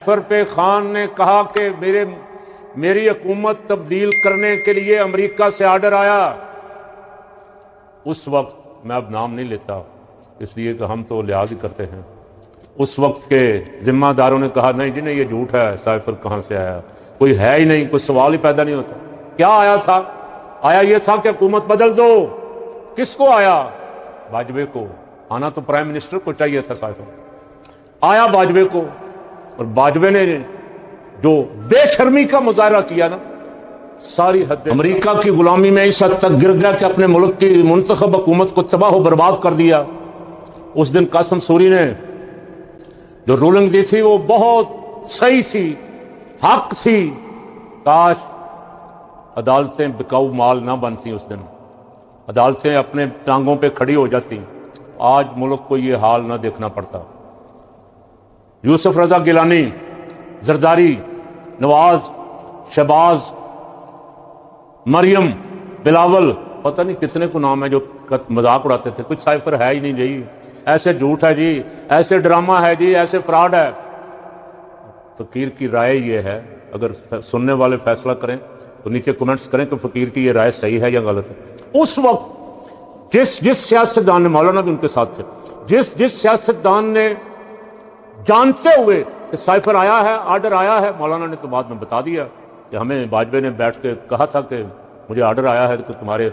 پہ خان نے کہا کہ میری حکومت تبدیل کرنے کے لیے امریکہ سے آرڈر آیا۔ اس وقت میں اب نام نہیں لیتا اس لیے کہ ہم تو لحاظ ہی کرتے ہیں، اس وقت کے ذمہ داروں نے کہا نہیں جی نہیں، یہ جھوٹ ہے، سائفر کہاں سے آیا، کوئی ہے ہی نہیں، کوئی سوال ہی پیدا نہیں ہوتا۔ کیا آیا تھا؟ آیا یہ تھا کہ حکومت بدل دو۔ کس کو آیا؟ باجوے کو۔ آنا تو پرائم منسٹر کو چاہیے تھا سائفر، آیا باجوے کو، اور باجوے نے جو بے شرمی کا مظاہرہ کیا نا، ساری حد امریکہ کی غلامی میں اس حد تک گر گیا کہ اپنے ملک کی منتخب حکومت کو تباہ و برباد کر دیا۔ اس دن قاسم سوری نے جو رولنگ دی تھی وہ بہت صحیح تھی، حق تھی۔ کاش عدالتیں بکاؤ مال نہ بنتی، اس دن عدالتیں اپنے ٹانگوں پہ کھڑی ہو جاتی، آج ملک کو یہ حال نہ دیکھنا پڑتا۔ یوسف رضا گیلانی، زرداری، نواز، شہباز، مریم، بلاول، پتہ نہیں کتنے کو نام ہے جو مذاق اڑاتے تھے، کچھ سائفر ہے ہی نہیں جی، ایسے جھوٹ ہے جی، ایسے ڈرامہ ہے جی، ایسے فراڈ ہے۔ فقیر کی رائے یہ ہے، اگر سننے والے فیصلہ کریں تو نیچے کمنٹس کریں کہ فقیر کی یہ رائے صحیح ہے یا غلط ہے۔ اس وقت جس سیاستدان نے، مولانا بھی ان کے ساتھ تھے، جس سیاستدان نے جانتے ہوئے کہ سائفر آیا ہے، آرڈر آیا ہے، مولانا نے تو بعد میں بتا دیا کہ ہمیں باجوے نے بیٹھ کے کہا تھا کہ مجھے آرڈر آیا ہے کہ تمہارے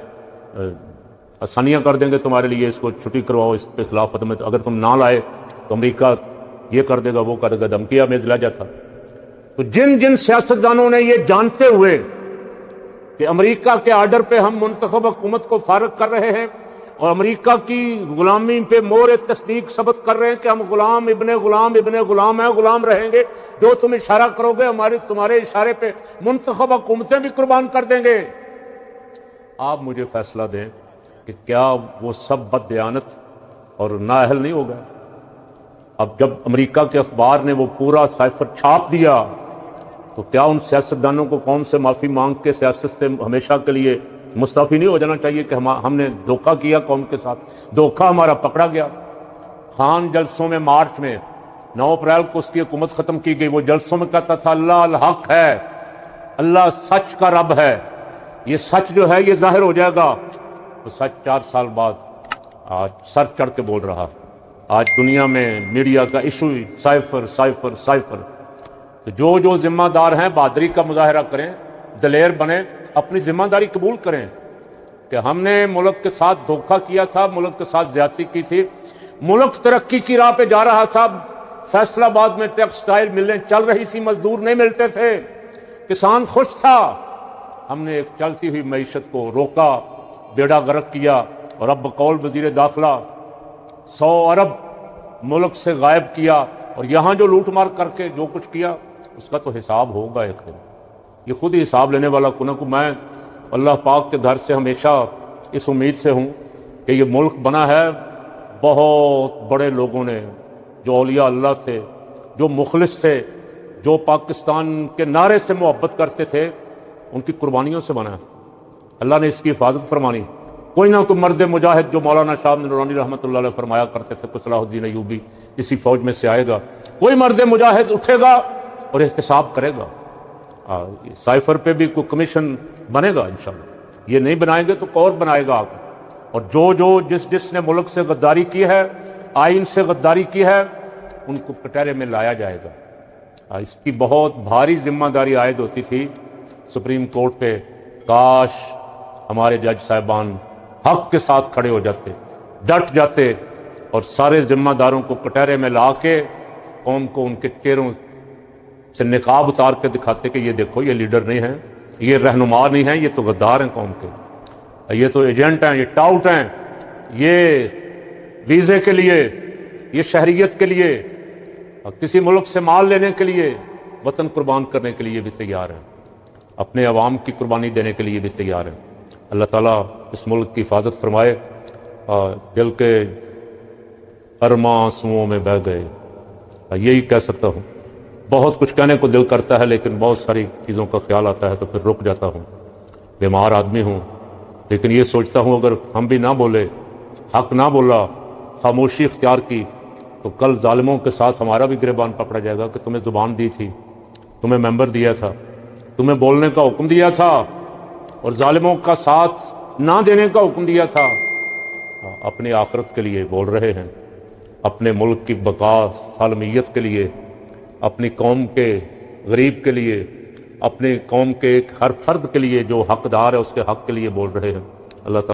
آسانیاں کر دیں گے تمہارے لیے، اس کو چھٹی کرواؤ، اس کے خلاف عدم، اگر تم نہ لائے تو امریکہ یہ کر دے گا وہ کر دے گا، دھمکیاں میں لہجہ تھا۔ تو جن سیاستدانوں نے یہ جانتے ہوئے کہ امریکہ کے آرڈر پہ ہم منتخب حکومت کو فارغ کر رہے ہیں اور امریکہ کی غلامی پہ مور تصدیق ثبت کر رہے ہیں کہ ہم غلام ابن غلام ہیں، غلام رہیں گے، جو تم اشارہ کرو گے تمہارے اشارے پہ منتخب حکومتیں بھی قربان کر دیں گے۔ آپ مجھے فیصلہ دیں کہ کیا وہ سب بد دیانت اور نااہل نہیں ہو گئے؟ اب جب امریکہ کے اخبار نے وہ پورا سائفر چھاپ دیا تو کیا ان سیاستدانوں کو قوم سے معافی مانگ کے سیاست سے ہمیشہ کے لیے مستعفی نہیں ہو جانا چاہیے کہ ہم نے دھوکہ کیا قوم کے ساتھ، دھوکہ ہمارا پکڑا گیا؟ خان جلسوں میں مارچ میں 9 اپریل کو اس کی حکومت ختم کی گئی، وہ جلسوں میں کہتا تھا اللہ الحق ہے، اللہ سچ کا رب ہے، یہ سچ جو ہے یہ ظاہر ہو جائے گا۔ تو سچ 4 سال بعد آج سر چڑھ کے بول رہا۔ آج دنیا میں میڈیا کا ایشو ہی سائفر سائفر سائفر۔ تو جو ذمہ دار ہیں بہادری کا مظاہرہ کریں، دلیر بنیں، اپنی ذمہ داری قبول کریں کہ ہم نے ملک کے ساتھ دھوکہ کیا تھا، ملک کے ساتھ زیادتی کی تھی، ملک ترقی کی راہ پہ جا رہا تھا، فیصل آباد میں ٹیکسٹائل ملیں چل رہی تھی، مزدور نہیں ملتے تھے، کسان خوش تھا، ہم نے ایک چلتی ہوئی معیشت کو روکا، بیڑا غرق کیا، اور اب بقول وزیر داخلہ 100 ارب ملک سے غائب کیا، اور یہاں جو لوٹ مار کر کے جو کچھ کیا اس کا تو حساب ہوگا ایک دن۔ یہ خود ہی حساب لینے والا کن کو میں اللہ پاک کے گھر سے ہمیشہ اس امید سے ہوں کہ یہ ملک بنا ہے بہت بڑے لوگوں نے، جو اولیاء اللہ تھے، جو مخلص تھے، جو پاکستان کے نعرے سے محبت کرتے تھے، ان کی قربانیوں سے بنا ہے۔ اللہ نے اس کی حفاظت فرمانی۔ کوئی نہ کوئی مرد مجاہد، جو مولانا شاہ نورانی رحمۃ اللہ علیہ فرمایا کرتے تھے کہ صلاح الدین ایوبی اسی فوج میں سے آئے گا، کوئی مرد مجاہد اٹھے گا اور احتساب کرے گا۔ سائفر پہ بھی کوئی کمیشن بنے گا انشاءاللہ، یہ نہیں بنائیں گے تو کون بنائے گا آپ؟ اور جو جس نے ملک سے غداری کی ہے، آئین سے غداری کی ہے، ان کو کٹہرے میں لایا جائے گا۔ اس کی بہت بھاری ذمہ داری عائد ہوتی تھی سپریم کورٹ پہ۔ کاش ہمارے جج صاحبان حق کے ساتھ کھڑے ہو جاتے، ڈٹ جاتے، اور سارے ذمہ داروں کو کٹہرے میں لا کے قوم کو ان کے چہروں سے نقاب اتار کے دکھاتے کہ یہ دیکھو یہ لیڈر نہیں ہیں، یہ رہنما نہیں ہیں، یہ تو غدار ہیں قوم کے، یہ تو ایجنٹ ہیں، یہ ٹاؤٹ ہیں، یہ ویزے کے لیے، یہ شہریت کے لیے، کسی ملک سے مال لینے کے لیے، وطن قربان کرنے کے لیے بھی تیار ہیں، اپنے عوام کی قربانی دینے کے لیے بھی تیار ہیں۔ اللہ تعالیٰ اس ملک کی حفاظت فرمائے۔ دل کے ارماں آنسوؤں میں بہہ گئے، یہی کہہ سکتا ہوں۔ بہت کچھ کہنے کو دل کرتا ہے لیکن بہت ساری چیزوں کا خیال آتا ہے تو پھر رک جاتا ہوں، بیمار آدمی ہوں، لیکن یہ سوچتا ہوں اگر ہم بھی نہ بولے، حق نہ بولا، خاموشی اختیار کی، تو کل ظالموں کے ساتھ ہمارا بھی گریبان پکڑا جائے گا کہ تمہیں زبان دی تھی، تمہیں ممبر دیا تھا، تمہیں بولنے کا حکم دیا تھا اور ظالموں کا ساتھ نہ دینے کا حکم دیا تھا۔ اپنی آخرت کے لیے بول رہے ہیں، اپنے ملک کی بقا سالمیت کے لیے، اپنی قوم کے غریب کے لیے، اپنی قوم کے ہر فرد کے لیے جو حقدار ہے اس کے حق کے لیے بول رہے ہیں۔ اللہ تعالیٰ